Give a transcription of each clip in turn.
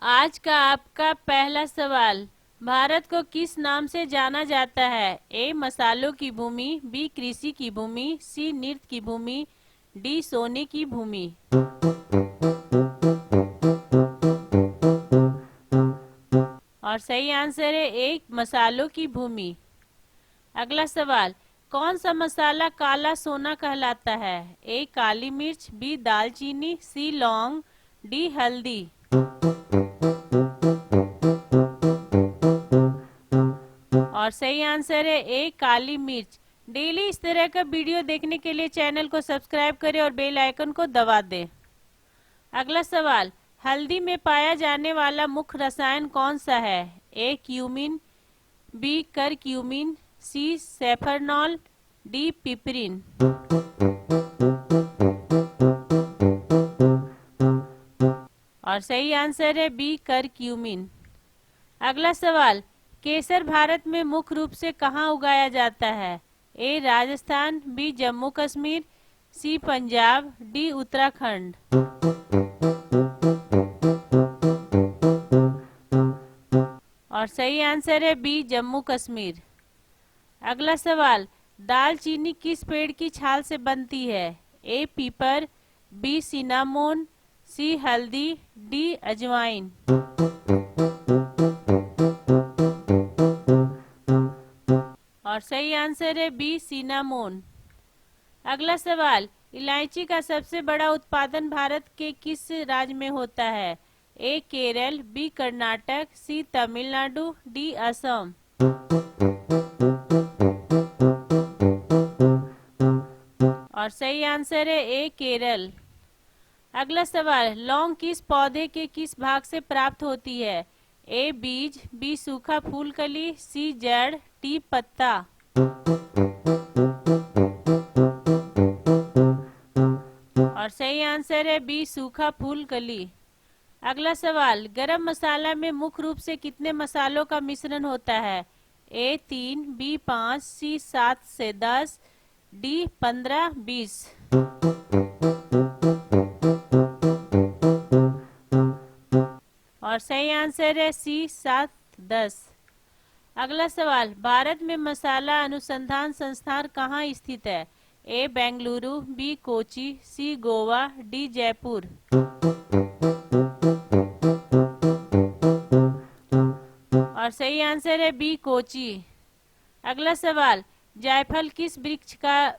आज का आपका पहला सवाल। भारत को किस नाम से जाना जाता है? ए मसालों की भूमि, बी कृषि की भूमि, सी नृत्य की भूमि, डी सोने की भूमि। और सही आंसर है ए मसालों की भूमि। अगला सवाल। कौन सा मसाला काला सोना कहलाता है? ए काली मिर्च, बी दालचीनी, सी लौंग, डी हल्दी। और सही आंसर है ए काली मिर्च। डेली इस तरह का वीडियो देखने के लिए चैनल को सब्सक्राइब करें और बेल आइकन को दबा दें। अगला सवाल। हल्दी में पाया जाने वाला मुख्य रसायन कौन सा है? ए क्यूमिन, बी करक्यूमिन, सी सैफरनॉल, डी पिपरिन। और सही आंसर है बी करक्यूमिन। अगला सवाल। केसर भारत में मुख्य रूप से कहाँ उगाया जाता है? ए राजस्थान, बी जम्मू कश्मीर, सी पंजाब, डी उत्तराखंड। और सही आंसर है बी जम्मू कश्मीर। अगला सवाल। दालचीनी किस पेड़ की छाल से बनती है? ए पीपर, बी सिनामोन, सी हल्दी, डी अजवाइन। और सही आंसर है बी सिनामोन। अगला सवाल। इलायची का सबसे बड़ा उत्पादन भारत के किस राज्य में होता है? ए केरल, बी कर्नाटक, सी तमिलनाडु, डी असम। और सही आंसर है ए केरल। अगला सवाल। लौंग किस पौधे के किस भाग से प्राप्त होती है? ए बीज, बी सूखा फूल कली, सी जड़, डी पत्ता। और सही आंसर है बी सूखा फूल कली। अगला सवाल। गरम मसाला में मुख्य रूप से कितने मसालों का मिश्रण होता है? ए 3, बी 5, सी 7 से 10, डी 15, 20। और सही आंसर है सी 7, 10। अगला सवाल। भारत में मसाला अनुसंधान संस्थान कहाँ स्थित है? ए बेंगलुरु, बी कोची, सी गोवा, डी जयपुर। और सही आंसर है बी कोची। अगला सवाल। जायफल किस वृक्ष का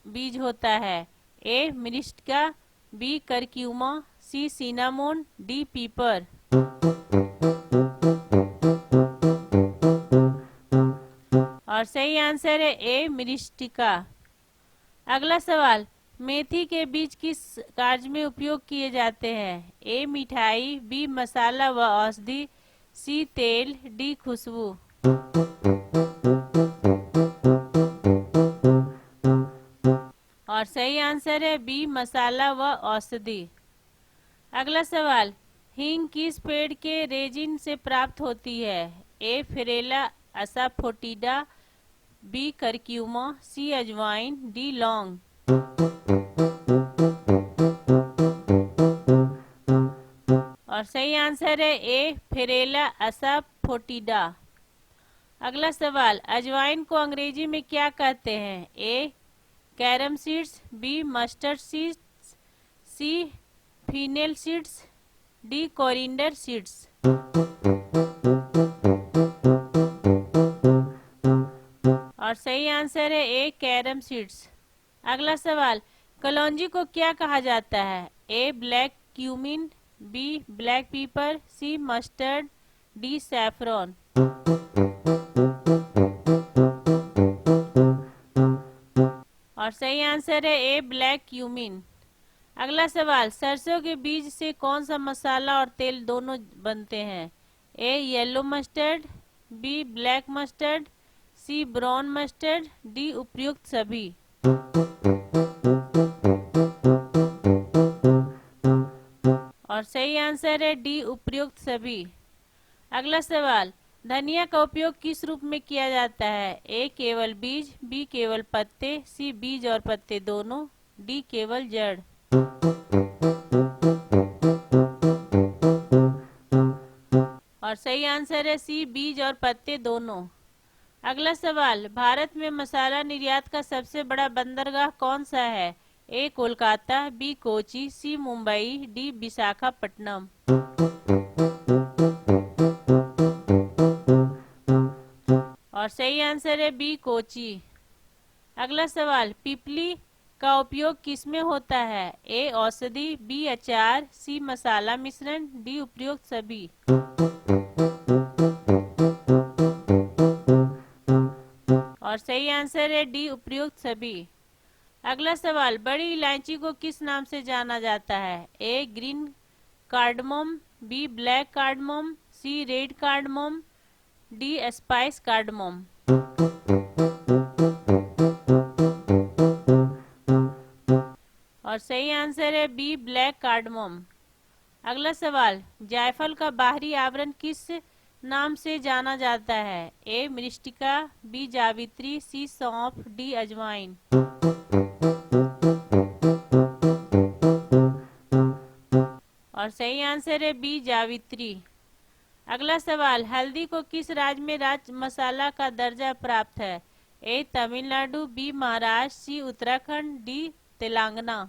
बीज होता है? ए मिरिस्टिका, बी करक्यूमा, सी सिनामोन, डी पीपर। और सही आंसर है ए मिरिस्टिका। अगला सवाल। मेथी के बीज किस कार्य में उपयोग किए जाते हैं? ए मिठाई, बी मसाला व औषधि, सी तेल, डी खुशबू। और सही आंसर है बी मसाला व औषधि। अगला सवाल। हींग किस पेड़ के रेजिन से प्राप्त होती है? ए फेरेला असाफोटिडा, बी करक्यूमा, सी अजवाइन, डी लौंग। और सही आंसर है ए फेरेला असाफोटिडा। अगला सवाल। अजवाइन को अंग्रेजी में क्या कहते हैं? A carom seeds, B mustard seeds, C fennel seeds, D coriander seeds. और सही आंसर है ए कैरम सीड्स। अगला सवाल। कलौंजी को क्या कहा जाता है? ए ब्लैक क्यूमिन, बी ब्लैक पीपर, सी मस्टर्ड, डी सैफरॉन। और सही आंसर है ए ब्लैक क्यूमिन। अगला सवाल। सरसों के बीज से कौन सा मसाला और तेल दोनों बनते हैं? A yellow mustard, B black mustard, C brown mustard, D उपयुक्त सभी। और सही आंसर है डी उपयुक्त सभी। अगला सवाल। धनिया का उपयोग किस रूप में किया जाता है? ए केवल बीज, बी केवल पत्ते, सी बीज और पत्ते दोनों, डी केवल जड़। और सही आंसर है सी, बीज और पत्ते दोनों। अगला सवाल, भारत में मसाला निर्यात का सबसे बड़ा बंदरगाह कौन सा है? ए कोलकाता, बी कोची, सी मुंबई, डी विशाखापट्टनम। और सही आंसर है बी कोची। अगला सवाल, पिपली का उपयोग किसमें होता है? ए औषधि, बी अचार, सी मसाला मिश्रण, डी उपयुक्त सभी। और सही आंसर है डी उपयुक्त सभी। अगला सवाल, बड़ी इलायची को किस नाम से जाना जाता है? A green cardamom, B black cardamom, C red cardamom, D spice cardamom. और सही आंसर है बी ब्लैक कार्डमोम। अगला सवाल, जायफल का बाहरी आवरण किस नाम से जाना जाता है? ए मृष्टिका, बी जावित्री, सी सौंफ, डी अजवाइन। और सही आंसर है बी जावित्री। अगला सवाल, हल्दी को किस राज्य में राज्य मसाला का दर्जा प्राप्त है? ए तमिलनाडु, बी महाराष्ट्र, सी उत्तराखंड, डी तेलंगाना।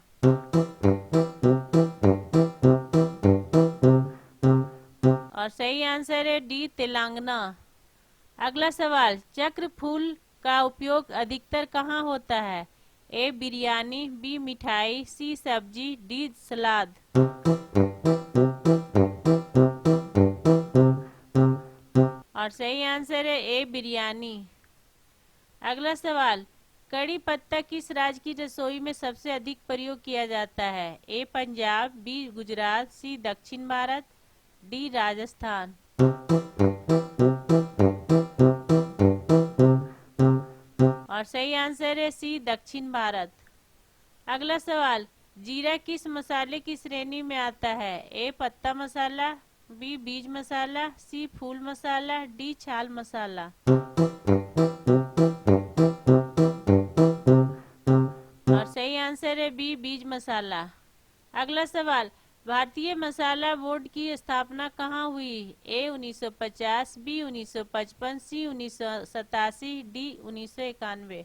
और सही आंसर है डी तेलंगाना। अगला सवाल, चक्र फूल का उपयोग अधिकतर कहाँ होता है? ए बिरयानी, बी मिठाई, सी सब्जी, डी सलाद। और सही आंसर है ए बिरयानी। अगला सवाल, कड़ी पत्ता किस राज्य की रसोई में सबसे अधिक प्रयोग किया जाता है? ए पंजाब, बी गुजरात, सी दक्षिण भारत, डी राजस्थान। और सही आंसर है सी दक्षिण भारत। अगला सवाल, जीरा किस मसाले की श्रेणी में आता है? ए पत्ता मसाला, बी बीज मसाला, सी फूल मसाला, डी छाल मसाला। और सही आंसर है बी बीज मसाला। अगला सवाल, भारतीय मसाला बोर्ड की स्थापना कहाँ हुई? ए 1950, बी 1955, सी 1987, डी 1991।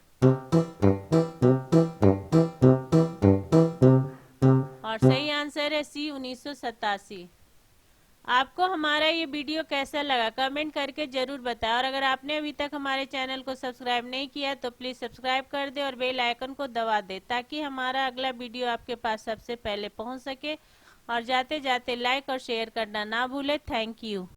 और सही आंसर है सी 1987। आपको हमारा ये वीडियो कैसा लगा कमेंट करके जरूर बताएं, और अगर आपने अभी तक हमारे चैनल को सब्सक्राइब नहीं किया तो प्लीज सब्सक्राइब कर दे और बेल आइकन को दबा दे, ताकि हमारा अगला वीडियो आपके पास सबसे पहले पहुंच सके। और जाते जाते लाइक और शेयर करना ना भूले। Thank you.